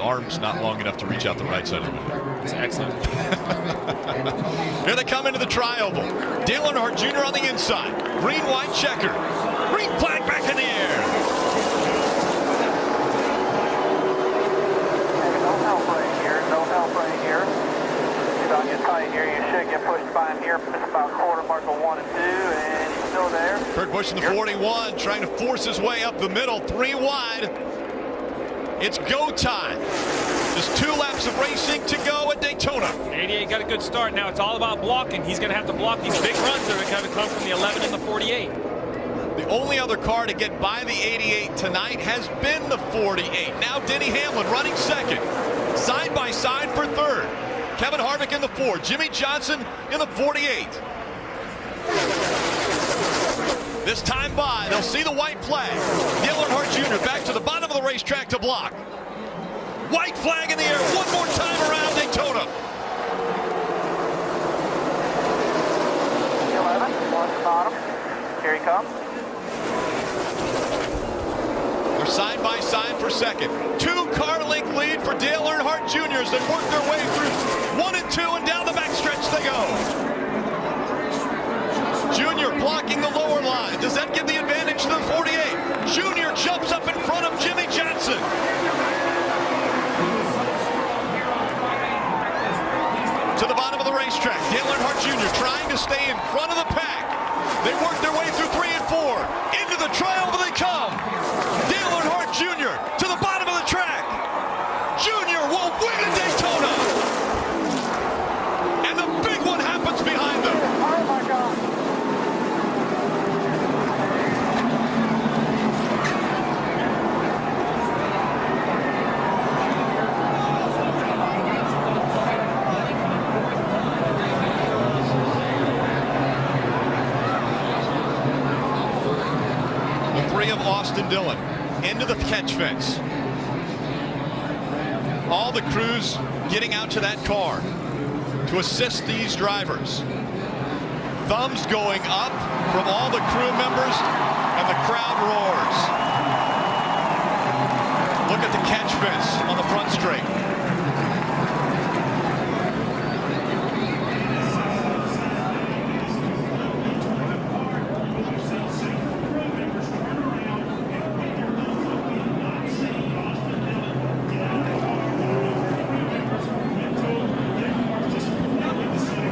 Arms not long enough to reach out the right side of the window. It's excellent. Here they come into the tri-oval. Dillon Jr. on the inside. Green, white checker. Green flag back in the air. No help right here. No help right here. Get on your tight here. You should get pushed by him here. It's about quarter marker 1 and 2, and he's still there. Kurt Busch in the 41, trying to force his way up the middle. 3 wide. It's go time. Just 2 laps of racing to go at Daytona. 88 got a good start. Now it's all about blocking. He's going to have to block these big runs that are going to come from the 11 and the 48. The only other car to get by the 88 tonight has been the 48. Now Denny Hamlin running second. Side by side for third. Kevin Harvick in the 4. Jimmy Johnson in the 48. This time by, they'll see the white flag. Dillon Jr. back to the bottom of the racetrack to block. White flag in the air one more time around Daytona. 11, on the bottom. Here he comes. They're side by side for second. 2-car length lead for Dale Earnhardt Jr. as they work their way through 1 and 2, and down the backstretch they go. Junior blocking the lower line. Does that give the advantage to the 48? Junior jumps up in front of Jimmy Johnson. To the bottom of the racetrack, Dale Earnhardt Jr. trying to stay in front of the pack. They work their way through 3 and 4. Into the tri-oval they come. Dale Earnhardt Jr. to the bottom of the track. Junior will win at Daytona. And the big one happens behind them. Oh my God. Of Austin Dillon into the catch fence. All the crews getting out to that car to assist these drivers. Thumbs going up from all the crew members, and the crowd roars. Look at the catch fence on the front straight.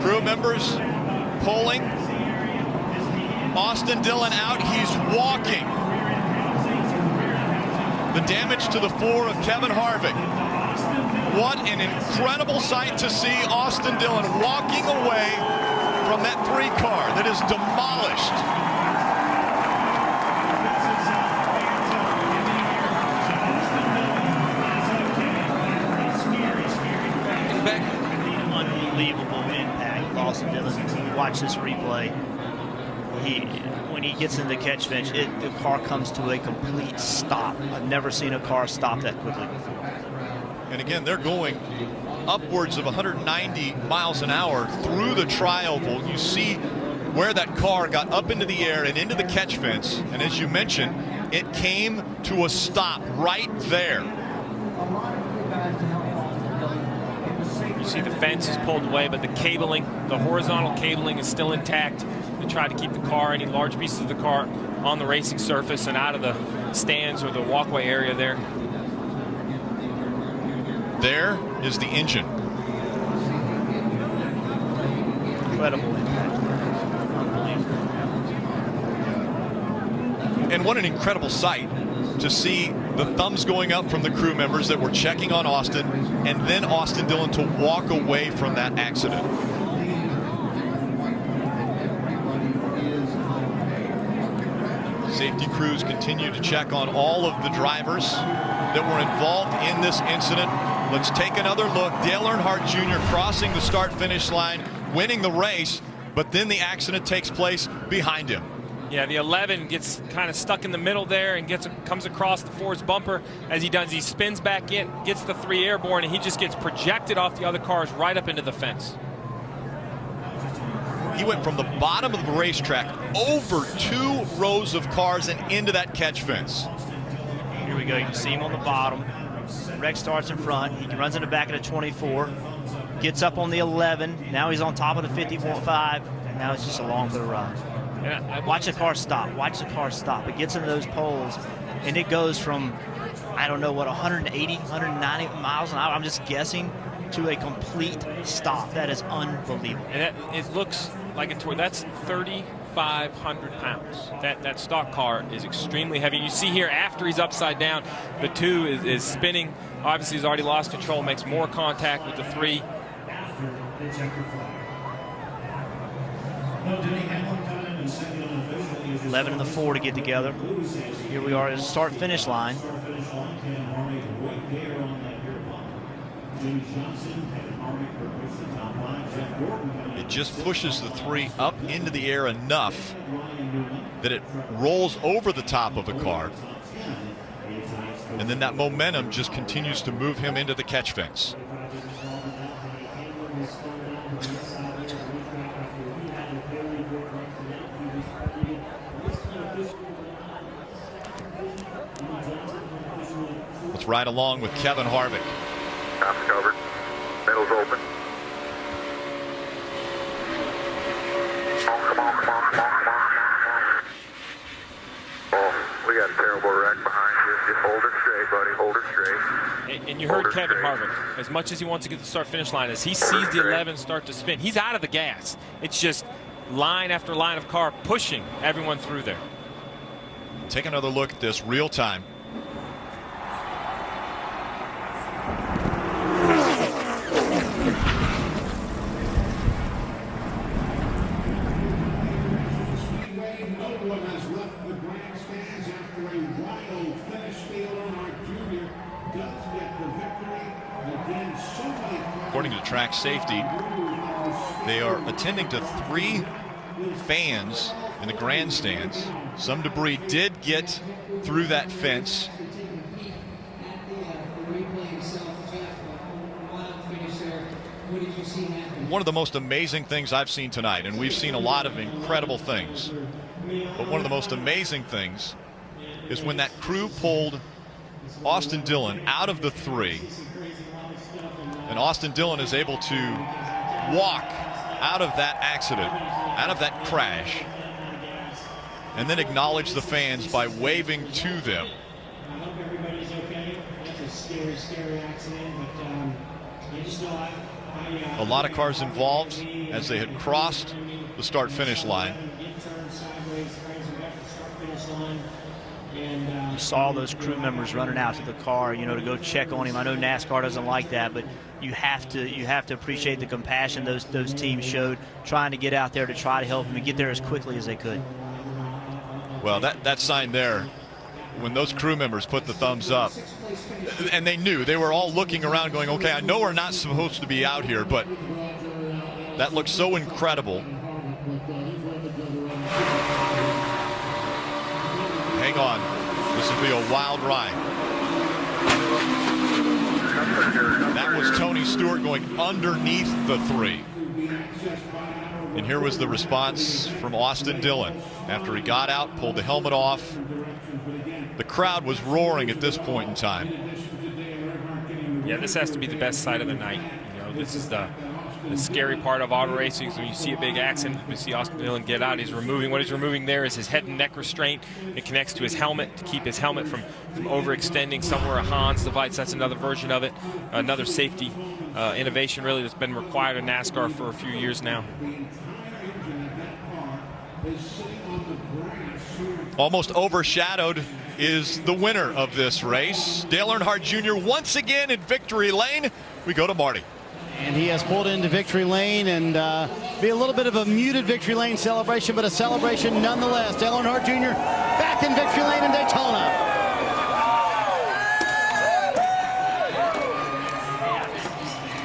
Crew members pulling. Austin Dillon out. He's walking. The damage to the 4 of Kevin Harvick. What an incredible sight to see Austin Dillon walking away from that 3 car that is demolished. Unbelievable impact, Austin Dillon. Watch this replay. When he gets in the catch bench, the car comes to a complete stop. I've never seen a car stop that quickly before. And again, they're going upwards of 190 miles an hour through the tri-oval. You see where that car got up into the air and into the catch fence. And as you mentioned, it came to a stop right there. You see the fence is pulled away, but the cabling, the horizontal cabling is still intact. They try to keep the car, any large pieces of the car, on the racing surface and out of the stands or the walkway area there. There is the engine. Incredible impact. Unbelievable. And what an incredible sight to see the thumbs going up from the crew members that were checking on Austin, and then Austin Dillon to walk away from that accident. Safety crews continue to check on all of the drivers that were involved in this incident. Let's take another look. Dale Earnhardt Jr. crossing the start-finish line, winning the race, but then the accident takes place behind him. Yeah, the 11 gets kind of stuck in the middle there and comes across the 4's bumper. As he does, he spins back in, gets the 3 airborne, and he just gets projected off the other cars right up into the fence. He went from the bottom of the racetrack over 2 rows of cars and into that catch fence. Here we go. You can see him on the bottom. Rex starts in front. He runs in the back of the 24, gets up on the 11. Now he's on top of the 50.5. Now it's just along for the ride. Watch the car stop. Watch the car stop. It gets into those poles, and it goes from, I don't know what, 180, 190 miles an hour, I'm just guessing, to a complete stop. That is unbelievable. And it looks like a tour. That's 3,500 pounds. That stock car is extremely heavy. You see here, after he's upside down, the 2 is spinning. Obviously, he's already lost control, makes more contact with the 3. 11 and the 4 to get together. Here we are at the start-finish line. It just pushes the 3 up into the air enough that it rolls over the top of the car. And then that momentum just continues to move him into the catch fence. Let's ride along with Kevin Harvick. Top's covered. Middle's open. Come on. Oh, we got a terrible wreck behind you. Just hold her straight, buddy. Hold her straight. And you heard Kevin Harvick, as much as he wants to get the start-finish line, as he sees the 11 start to spin, he's out of the gas. It's just line after line of car pushing everyone through there. Take another look at this real time. According to track safety, they are attending to 3 fans in the grandstands. Some debris did get through that fence. One of the most amazing things I've seen tonight, and we've seen a lot of incredible things, but one of the most amazing things is when that crew pulled Austin Dillon out of the 3, and Austin Dillon is able to walk out of that accident, out of that crash, and then acknowledge the fans by waving to them. I hope everybody's okay. That's a scary, scary accident, but I just know A lot of cars involved as they had crossed the start-finish line. You saw those crew members running out to the car, you know, to go check on him. I know NASCAR doesn't like that, but you have to appreciate the compassion those teams showed, trying to get out there to try to help him and get there as quickly as they could. Well, that sign there, when those crew members put the thumbs up, and they knew, they were all looking around going, okay, I know we're not supposed to be out here, but that looks so incredible. Hang on, this will be a wild ride. That was Tony Stewart going underneath the 3. And here was the response from Austin Dillon after he got out, pulled the helmet off. The crowd was roaring at this point in time. Yeah, this has to be the best sight of the night. You know, this is the scary part of auto racing. So when you see a big accident, you see Austin Dillon get out. He's removing, what he's removing there is his head and neck restraint. It connects to his helmet to keep his helmet from overextending somewhere. A Hans device, that's another version of it. Another safety innovation really that's been required in NASCAR for a few years now. Almost overshadowed is the winner of this race. Dale Earnhardt Jr. once again in victory lane. We go to Marty. And he has pulled into victory lane, and be a little bit of a muted victory lane celebration, but a celebration nonetheless. Dale Earnhardt Jr. back in victory lane in Daytona.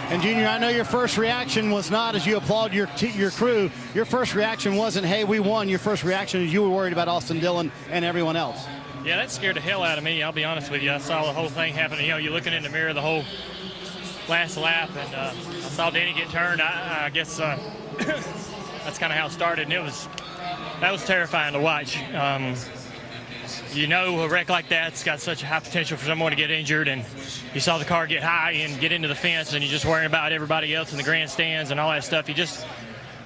And Junior, I know your first reaction was not as you applaud your crew. Your first reaction wasn't, hey, we won. Your first reaction is you were worried about Austin Dillon and everyone else. Yeah, that scared the hell out of me, I'll be honest with you. I saw the whole thing happen. You know, you're looking in the mirror the whole last lap, and I saw Danny get turned. I guess that's kind of how it started, and that was terrifying to watch. you know a wreck like that's got such a high potential for someone to get injured, and you saw the car get high and get into the fence, and you're just worrying about everybody else in the grandstands and all that stuff. You just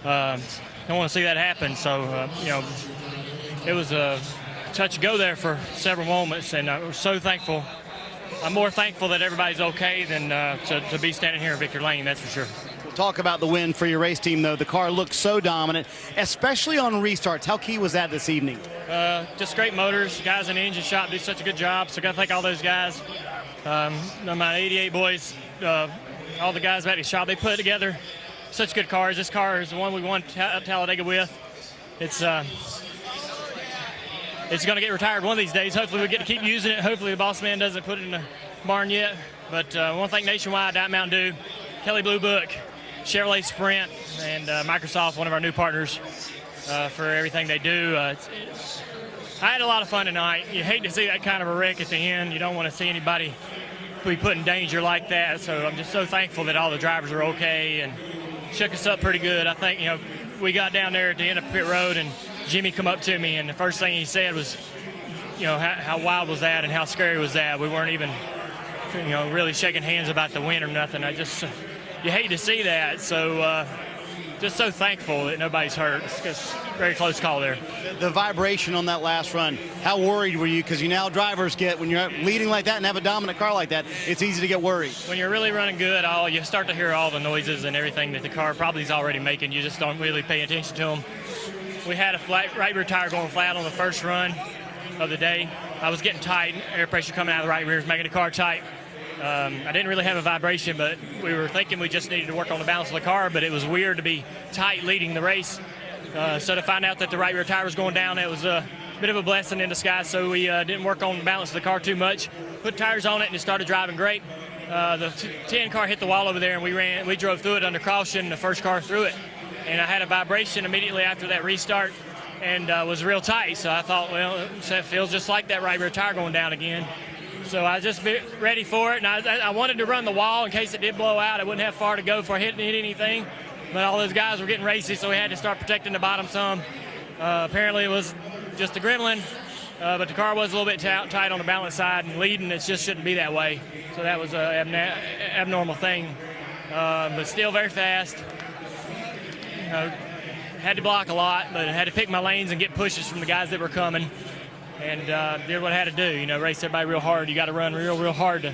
don't want to see that happen. So, you know, it was a touch and go there for several moments, and we're so thankful. I'm more thankful that everybody's okay than to be standing here in Victory Lane, that's for sure. Talk about the win for your race team, though. The car looked so dominant, especially on restarts. How key was that this evening? Just great motors. Guys in the engine shop do such a good job, so got to thank all those guys. My 88 boys, all the guys back at the shop, they put together such good cars. This car is the one we won Talladega with. It's going to get retired one of these days. Hopefully we get to keep using it. Hopefully the boss man doesn't put it in the barn yet. But I want to thank Nationwide, Diamond Mountain Dew, Kelly Blue Book, Chevrolet Sprint, and Microsoft, one of our new partners, for everything they do. I had a lot of fun tonight. You hate to see that kind of a wreck at the end. You don't want to see anybody be put in danger like that. So I'm just so thankful that all the drivers are okay and shook us up pretty good. I think, you know, we got down there at the end of pit road, and Jimmy come up to me, and the first thing he said was, you know, how wild was that and how scary was that? We weren't even, you know, really shaking hands about the win or nothing. You hate to see that, so just so thankful that nobody's hurt. It's a very close call there. The vibration on that last run, how worried were you? Because you know drivers get, when you're leading like that and have a dominant car like that, it's easy to get worried. When you're really running good, you start to hear all the noises and everything that the car probably is already making. You just don't really pay attention to them. We had a right rear tire going flat on the first run of the day. I was getting tight, air pressure coming out of the right rear was making the car tight. I didn't really have a vibration, but we were thinking we just needed to work on the balance of the car, but it was weird to be tight leading the race. So to find out that the right rear tire was going down, it was a bit of a blessing in disguise, so we didn't work on the balance of the car too much. Put tires on it, and it started driving great. The 10 car hit the wall over there, and we drove through it under caution, the first car through it. And I had a vibration immediately after that restart and was real tight, so I thought, well, it feels just like that right rear tire going down again. So I was just ready for it, and I wanted to run the wall in case it did blow out. I wouldn't have far to go before I hit anything, but all those guys were getting racy, so we had to start protecting the bottom some. Apparently it was just a gremlin, but the car was a little bit tight on the balance side, and leading, it just shouldn't be that way. So that was an abnormal thing, but still very fast. You know, had to block a lot, but I had to pick my lanes and get pushes from the guys that were coming. And did what I had to do, you know, race everybody real hard. You got to run real hard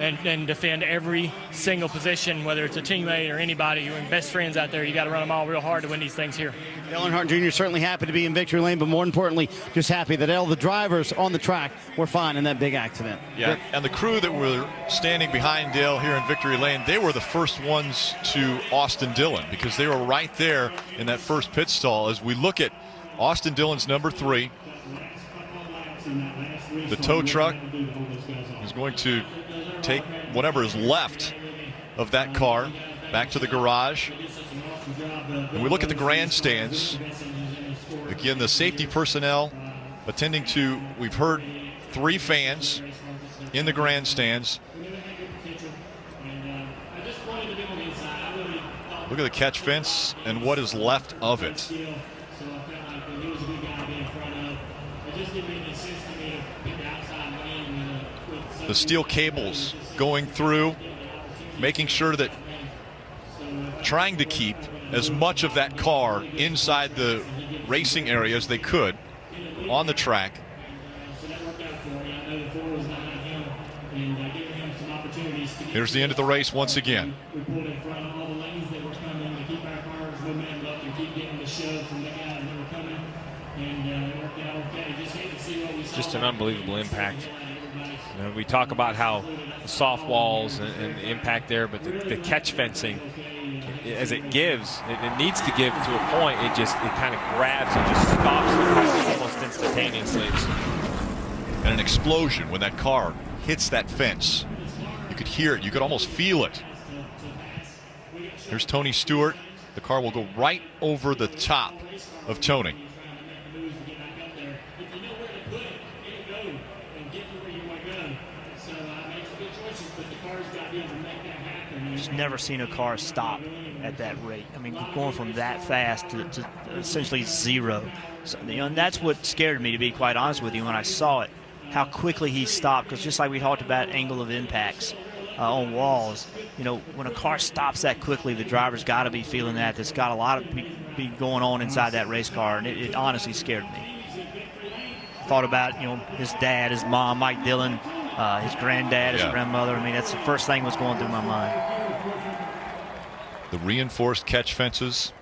and defend every single position, whether it's a teammate or anybody, your best friends out there. You got to run them all real hard to win these things here. Dillon Hart Jr. certainly happy to be in victory lane, but more importantly, just happy that all the drivers on the track were fine in that big accident. Yeah, and the crew that were standing behind Dale here in victory lane, they were the first ones to Austin Dillon because they were right there in that first pit stall. As we look at Austin Dillon's number 3, the tow truck is going to take whatever is left of that car back to the garage. And we look at the grandstands. Again, the safety personnel attending to, we've heard 3 fans in the grandstands. Look at the catch fence and what is left of it. The steel cables going through, making sure that, trying to keep as much of that car inside the racing area as they could on the track. Here's the end of the race once again. Just an unbelievable impact. You know, we talk about how the soft walls and the impact there, but the catch fencing, as it gives, it needs to give to a point. It kind of grabs and just stops the car almost instantaneously. And an explosion when that car hits that fence. You could hear it. You could almost feel it. Here's Tony Stewart. The car will go right over the top of Tony. Just never seen a car stop at that rate. I mean, going from that fast to essentially zero. So, you know, and that's what scared me, to be quite honest with you, when I saw it, how quickly he stopped. Because just like we talked about angle of impacts on walls, you know, when a car stops that quickly, the driver's got to be feeling that. There's got a lot of be going on inside that race car, and it honestly scared me. Thought about, you know, his dad, his mom, Mike Dillon, his granddad, his grandmother. I mean, that's the first thing that was going through my mind. The reinforced catch fences.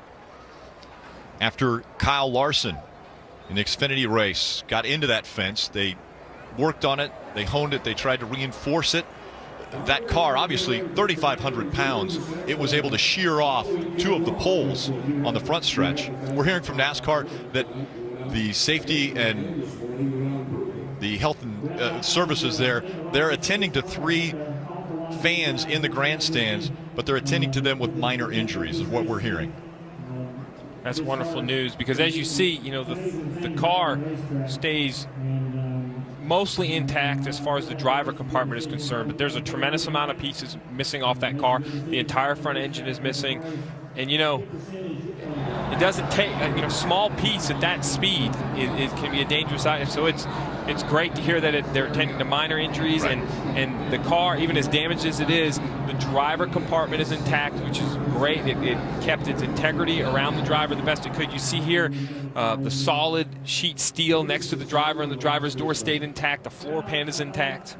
After Kyle Larson in the Xfinity race got into that fence, they worked on it, they honed it, they tried to reinforce it. That car, obviously 3,500 pounds, it was able to shear off 2 of the poles on the front stretch. We're hearing from NASCAR that the safety and the health and services there, they're attending to 3 fans in the grandstands, but they're attending to them with minor injuries, is what we're hearing. That's wonderful news, because as you see, you know, the car stays mostly intact as far as the driver compartment is concerned, but there's a tremendous amount of pieces missing off that car. The entire front engine is missing, and you know, it doesn't take a small piece at that speed. It can be a dangerous item. So it's great to hear that they're attending to minor injuries, and the car, even as damaged as it is, the driver compartment is intact, which is great. It kept its integrity around the driver the best it could. You see here the solid sheet steel next to the driver, and the driver's door stayed intact. The floor pan is intact.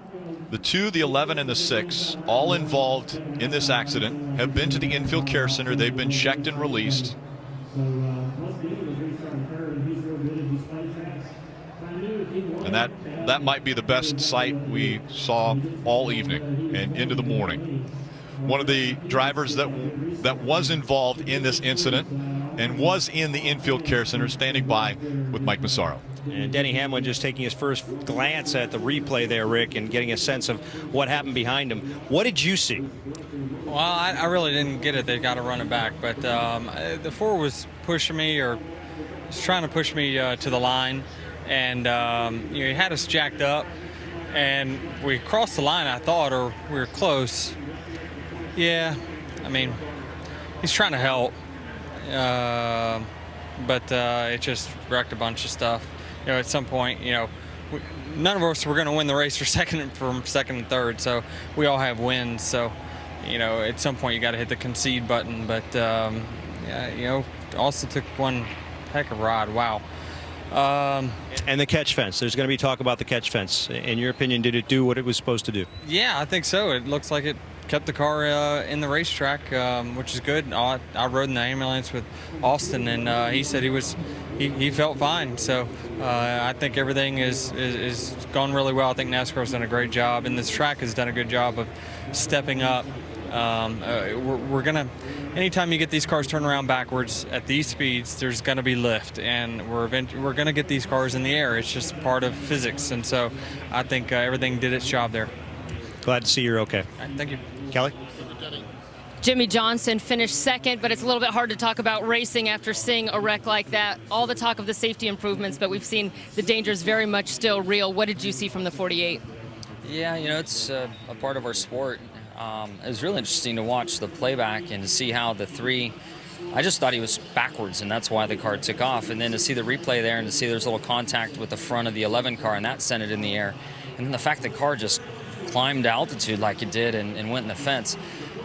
The 2, the 11, and the 6, all involved in this accident, have been to the infield care center. They've been checked and released. And that might be the best sight we saw all evening and into the morning. One of the drivers that was involved in this incident and was in the infield care center, standing by with Mike Massaro. And Denny Hamlin just taking his first glance at the replay there, Rick, and getting a sense of what happened behind him. What did you see? Well, I really didn't get it. They got to run it back. But the 4 was pushing me, or was trying to push me to the line. And you know, he had us jacked up. And we crossed the line, I thought, or we were close. Yeah, I mean, he's trying to help. But it just wrecked a bunch of stuff. You know, at some point, you know, none of us were going to win the race for second and third, so we all have wins. So, you know, at some point you got to hit the concede button. But yeah, you know, also took one heck of a ride. Wow. And the catch fence. There's going to be talk about the catch fence. In your opinion, did it do what it was supposed to do? Yeah, I think so. It looks like it kept the car in the racetrack, which is good. I rode in the ambulance with Austin, and he said he felt fine. So I think everything is gone really well. I think NASCAR's done a great job, and this track has done a good job of stepping up. We're gonna, anytime you get these cars turned around backwards at these speeds, there's gonna be lift, and we're gonna get these cars in the air. It's just part of physics, and so I think everything did its job there. Glad to see you're okay. Right, thank you. Kelly? Jimmy Johnson finished second, but it's a little bit hard to talk about racing after seeing a wreck like that. All the talk of the safety improvements, but we've seen the dangers very much still real. What did you see from the 48? Yeah, you know, it's a part of our sport. It was really interesting to watch the playback and to see how the 3, I just thought he was backwards, and that's why the car took off. And then to see the replay there and to see there's a little contact with the front of the 11 car, and that sent it in the air. And then the fact the car just climbed altitude like it did and went in the fence.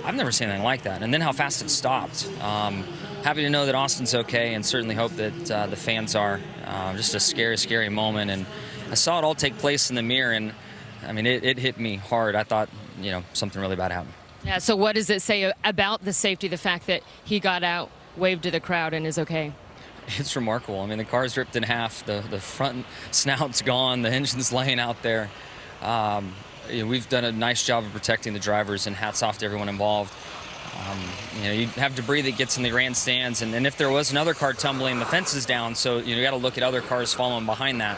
I've never seen anything like that. And then how fast it stopped. Happy to know that Austin's okay, and certainly hope that the fans are. Just a scary, scary moment. And I saw it all take place in the mirror, and I mean, it hit me hard. I thought, you know, something really bad happened. Yeah, so what does it say about the safety, the fact that he got out, waved to the crowd, and is okay? It's remarkable. I mean, the car's ripped in half. The front snout's gone. The engine's laying out there. You know, we've done a nice job of protecting the drivers, and hats off to everyone involved. You know, you have debris that gets in the grandstands, and if there was another car tumbling, the fence is down, so you got to look at other cars following behind that.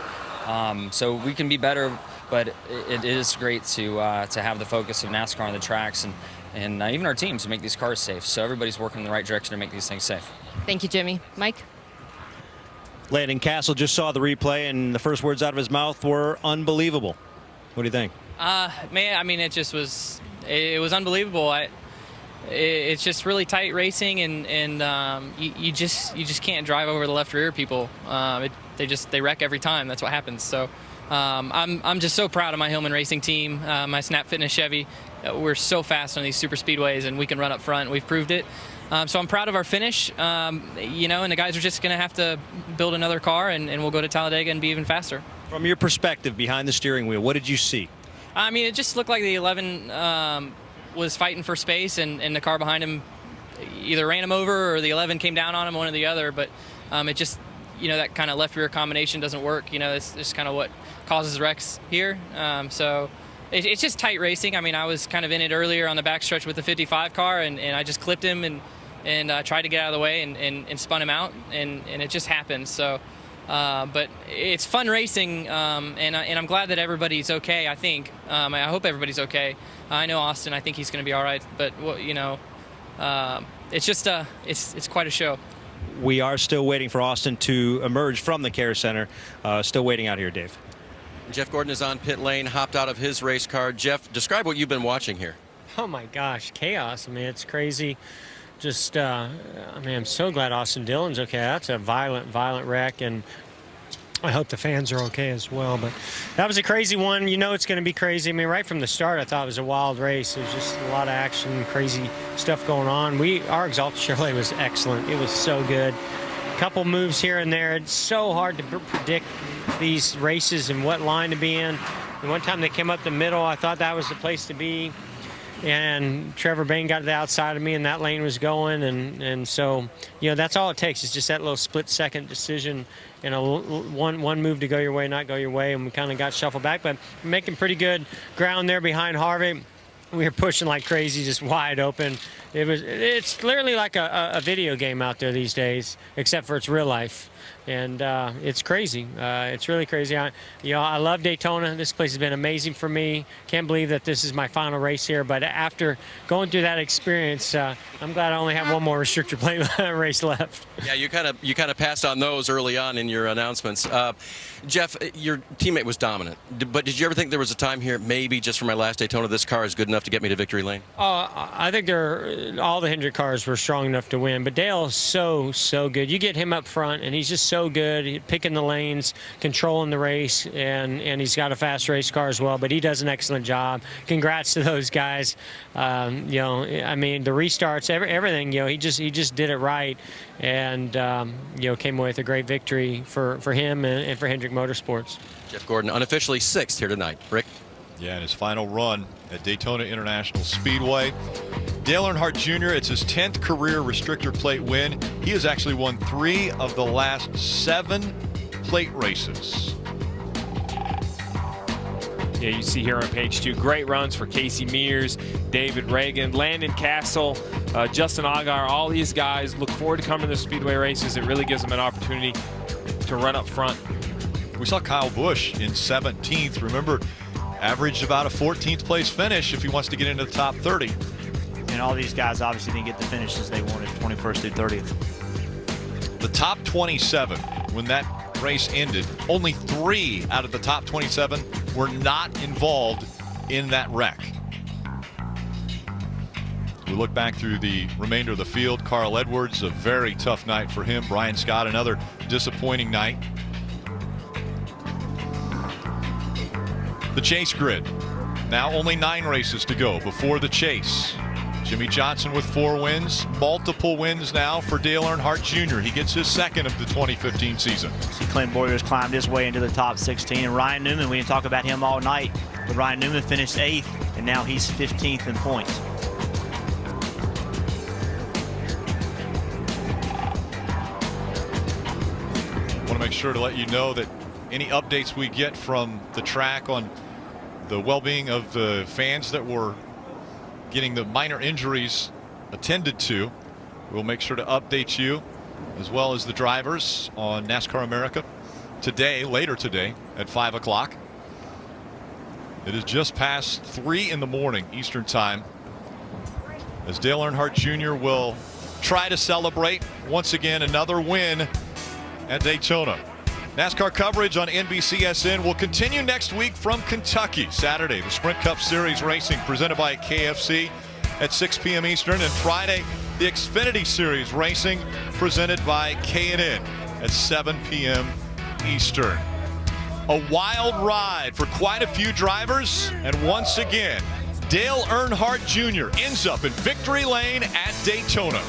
So we can be better, but it is great to have the focus of NASCAR on the tracks and even our teams to make these cars safe. So everybody's working in the right direction to make these things safe. Thank you, Jimmy. Mike? Landon Castle just saw the replay, and the first words out of his mouth were unbelievable. What do you think? Man, I mean, it was unbelievable. It's just really tight racing, and you just can't drive over the left rear people. They wreck every time. That's what happens. So I'm just so proud of my Hillman Racing team, my Snap Fitness Chevy. We're so fast on these super speedways, and we can run up front. We've proved it. So I'm proud of our finish, and the guys are just going to have to build another car, and we'll go to Talladega and be even faster. From your perspective behind the steering wheel, what did you see? I mean, it just looked like the 11 was fighting for space, and the car behind him either ran him over or the 11 came down on him, one or the other. But it just, that kind of left rear combination doesn't work. It's just kind of what causes wrecks here. So it's just tight racing. I mean, I was kind of in it earlier on the backstretch with the 55 car, and I just clipped him and tried to get out of the way and spun him out, and it just happened. So. But it's fun racing, and I'm glad that everybody's okay. I think I hope everybody's okay. I know Austin. I think he's going to be all right. But it's just it's quite a show. We are still waiting for Austin to emerge from the care center. Still waiting out here, Dave. Jeff Gordon is on pit lane, hopped out of his race car. Jeff, describe what you've been watching here. Oh my gosh, chaos! I mean, it's crazy. Just, I'm so glad Austin Dillon's okay. That's a violent wreck, and I hope the fans are okay as well. But that was a crazy one. It's going to be crazy. I mean, right from the start, I thought it was a wild race. It was just a lot of action, crazy stuff going on. Our Exalted Chevrolet was excellent. It was so good. A couple moves here and there. It's so hard to predict these races and what line to be in. And one time they came up the middle, I thought that was the place to be. And Trevor Bain got to the outside of me, and that lane was going, and so that's all it takes is just that little split-second decision, one move to go your way, not go your way, and we kind of got shuffled back, but making pretty good ground there behind Harvey. We were pushing like crazy, just wide open. It's literally like a video game out there these days, except for it's real life. And it's crazy. It's really crazy. I love Daytona. This place has been amazing for me. Can't believe that this is my final race here. But after going through that experience, I'm glad I only have one more restrictor plate race left. Yeah, you kind of passed on those early on in your announcements. Jeff, your teammate was dominant. But did you ever think there was a time here, maybe just for my last Daytona, this car is good enough to get me to victory lane? I think all the Hendrick cars were strong enough to win. But Dale is so good. You get him up front, and he's just so good, picking the lanes, controlling the race, and he's got a fast race car as well, but he does an excellent job. Congrats to those guys. I mean, the restarts, everything, he just did it right, and came away with a great victory for him and for Hendrick Motorsports. Jeff Gordon, unofficially 6th here tonight. Rick? Yeah, in his final run at Daytona International Speedway. Dale Earnhardt Jr., it's his 10th career restrictor plate win. He has actually won 3 of the last 7 plate races. Yeah, you see here on page 2, great runs for Casey Mears, David Reagan, Landon Castle, Justin Allgaier. All these guys look forward to coming to the Speedway races. It really gives them an opportunity to run up front. We saw Kyle Busch in 17th. Remember, averaged about a 14th place finish if he wants to get into the top 30. And all these guys obviously didn't get the finishes they wanted, 21st through 30th. The top 27, when that race ended, only 3 out of the top 27 were not involved in that wreck. We look back through the remainder of the field. Carl Edwards, a very tough night for him. Brian Scott, another disappointing night. The chase grid. Now only 9 races to go before the chase. Jimmy Johnson with 4 wins, multiple wins now for Dale Earnhardt Jr. He gets his 2nd of the 2015 season. See, Clint Boyer's climbed his way into the top 16, and Ryan Newman, we didn't talk about him all night, but Ryan Newman finished 8th, and now he's 15th in points. I want to make sure to let you know that any updates we get from the track on the well-being of the fans that were getting the minor injuries attended to, we'll make sure to update you as well as the drivers on NASCAR America today, later today at 5 o'clock. It is just past 3 in the morning Eastern time as Dale Earnhardt Jr. will try to celebrate once again another win at Daytona. NASCAR coverage on NBCSN will continue next week from Kentucky. Saturday, the Sprint Cup Series racing presented by KFC at 6 p.m. Eastern. And Friday, the Xfinity Series racing presented by K&N at 7 p.m. Eastern. A wild ride for quite a few drivers. And once again, Dale Earnhardt Jr. ends up in victory lane at Daytona.